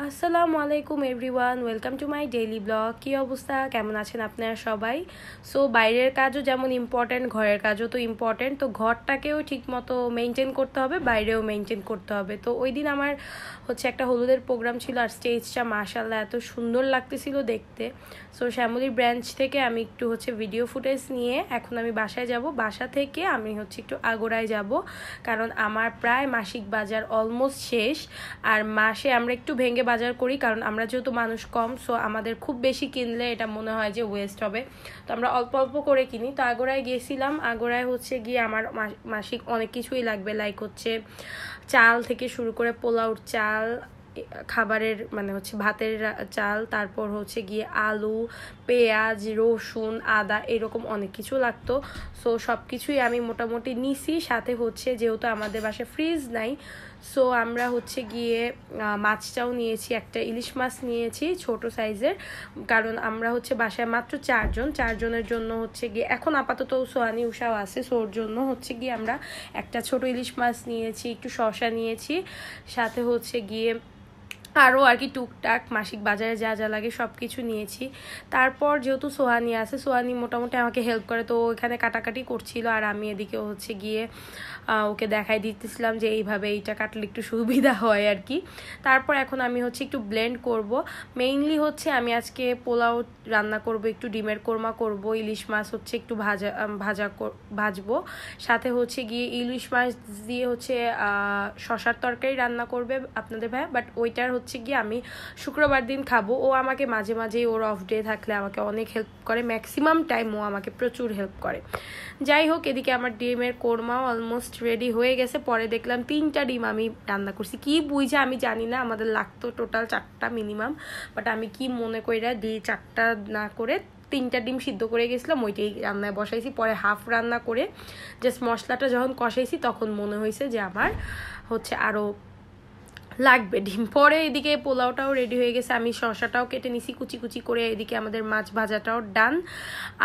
আসসালামু আলাইকুম everyone, welcome to my daily blog. কী অবস্থা, কেমন আছেন আপনারা সবাই? সো বাইরের কাজও যেমন ইম্পর্ট্যান্ট, ঘরের কাজও তো ইম্পর্ট্যান্ট। তো ঘরটাকেও ঠিকমতো মেনটেন করতে হবে, বাইরেও মেনটেন করতে হবে। তো ওই দিন আমার একটা হলুদের প্রোগ্রাম ছিল, আর স্টেজটা মাশাআল্লাহ এত সুন্দর লাগতেছিল দেখতে। সো শ্যামলীর ব্রাঞ্চ থেকে আমি একটু ভিডিও ফুটেজ নিয়ে এখন আমি বাসায় যাব। বাসা থেকে আমি একটু আগোড়ায় যাব, কারণ আমার প্রায় মাসিক বাজার অলমোস্ট শেষ। আর মাসে আমরা একটু ভেঙে বাজার করি, কারণ আমরা যেহেতু মানুষ কম, সো আমাদের খুব বেশি কিনলে এটা মনে হয় যে ওয়েস্ট হবে, তো আমরা অল্প অল্প করে কিনি। তো আগোড়ায় গিয়েছিলাম, আগোড়ায় গিয়ে আমার মাসিক অনেক কিছুই লাগবে, লাইক চাল থেকে শুরু করে পোলাওর চাল, খাবারের ভাতের চাল, তারপর গিয়ে আলু, পেঁয়াজ, রসুন, আদা, এরকম অনেক কিছু লাগতো। সো সব কিছুই আমি মোটামুটি নিছি। সাথে যেহেতু আমাদের বাসায় ফ্রিজ নাই, সো আমরা গিয়ে মাছটাও নিয়েছি, একটা ইলিশ মাছ নিয়েছি ছোট সাইজের, কারণ আমরা বাসায় মাত্র চারজনের জন্য গিয়ে এখন আপাতত সোহানি উষাও আছে, সো ওর জন্য গিয়ে আমরা একটা ছোট ইলিশ মাছ নিয়েছি, একটু শসা নিয়েছি, সাথে গিয়ে আরও আর কি টুকটাক মাসিক বাজারে যা যা লাগে সব কিছু নিয়েছি। তারপর যেহেতু সোহানি আছে, সোহানি মোটামুটি আমাকে হেল্প করে, তো ওখানে কাটাকাটি করছিল, আর আমি এদিকে গিয়ে ওকে দেখাই দিতেছিলাম যে এইভাবে এইটা কাটলে একটু সুবিধা হয় আর কি। তারপর এখন আমি একটু ব্লেন্ড করব। মেইনলি আমি আজকে পোলাও রান্না করব, একটু ডিমের কোরমা করব, ইলিশ মাছ একটু ভাজবো, সাথে গিয়ে ইলিশ মাছ দিয়ে শশার তরকারি রান্না করবে আপনাদের ভাইয়া, বাট ওইটার গিয়ে আমি শুক্রবার দিন খাবো। ও আমাকে মাঝে মাঝেই ওর অফ ডে থাকলে আমাকে অনেক হেল্প করে, ম্যাক্সিমাম টাইম ও আমাকে প্রচুর হেল্প করে। যাই হোক, এদিকে আমার ডিমের কোরমাও অলমোস্ট রেডি হয়ে গেছে। পরে দেখলাম 3টা ডিম আমি রান্না করছি, কি বুঝে আমি জানি না, আমাদের লাগতো টোটাল 4টা মিনিমাম, বাট আমি কি মনে কইরা 4টা না করে 3টা ডিম সিদ্ধ করে গেছিলাম, ওইটাই রান্নায় বসাইছি। পরে হাফ রান্না করে জাস্ট মশলাটা যখন কষাইছি তখন মনে হয়েছে যে আমার আরও লাগবে ডিম। পরে এদিকে পোলাওটাও রেডি হয়ে গেছে, আমি শসাটাও কেটে নিছি কুচি কুচি করে, এদিকে আমাদের মাছ ভাজাটাও ডান,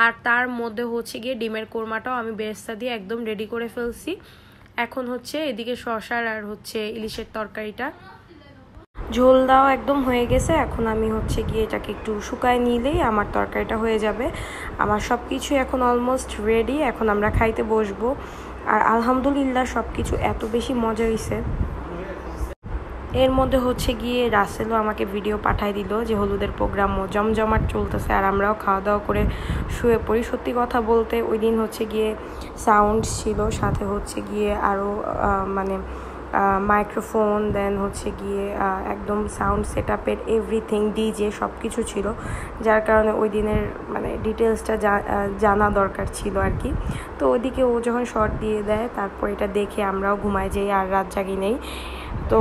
আর তার মধ্যে গিয়ে ডিমের কোরমাটাও আমি বেরেস্তা দিয়ে একদম রেডি করে ফেলছি। এখন এদিকে শসার আর ইলিশের তরকারিটা ঝোল দাও একদম হয়ে গেছে। এখন আমি গিয়ে এটাকে একটু শুকায় নিলেই আমার তরকারিটা হয়ে যাবে। আমার সব কিছু এখন অলমোস্ট রেডি, এখন আমরা খাইতে বসবো। আর আলহামদুলিল্লাহ সব কিছু এত বেশি মজা হয়েছে। এর মধ্যে গিয়ে রাসেলও আমাকে ভিডিও পাঠায় দিল যে হলুদের প্রোগ্রামও জমজমাট চলতেছে, আর আমরাও খাওয়া দাওয়া করে শুয়ে পড়ি। সত্যি কথা বলতে ওই দিন গিয়ে সাউন্ড ছিল, সাথে গিয়ে আরও মাইক্রোফোন, দেন গিয়ে একদম সাউন্ড সেট আপের এভরিথিং, ডিজে সব কিছু ছিল, যার কারণে ওই দিনের ডিটেলসটা জানা দরকার ছিল আর কি। তো ওইদিকে ও যখন শর্ট দিয়ে দেয়, তারপর এটা দেখে আমরাও ঘুমায় যাই, আর রাত জাগি নেই। তো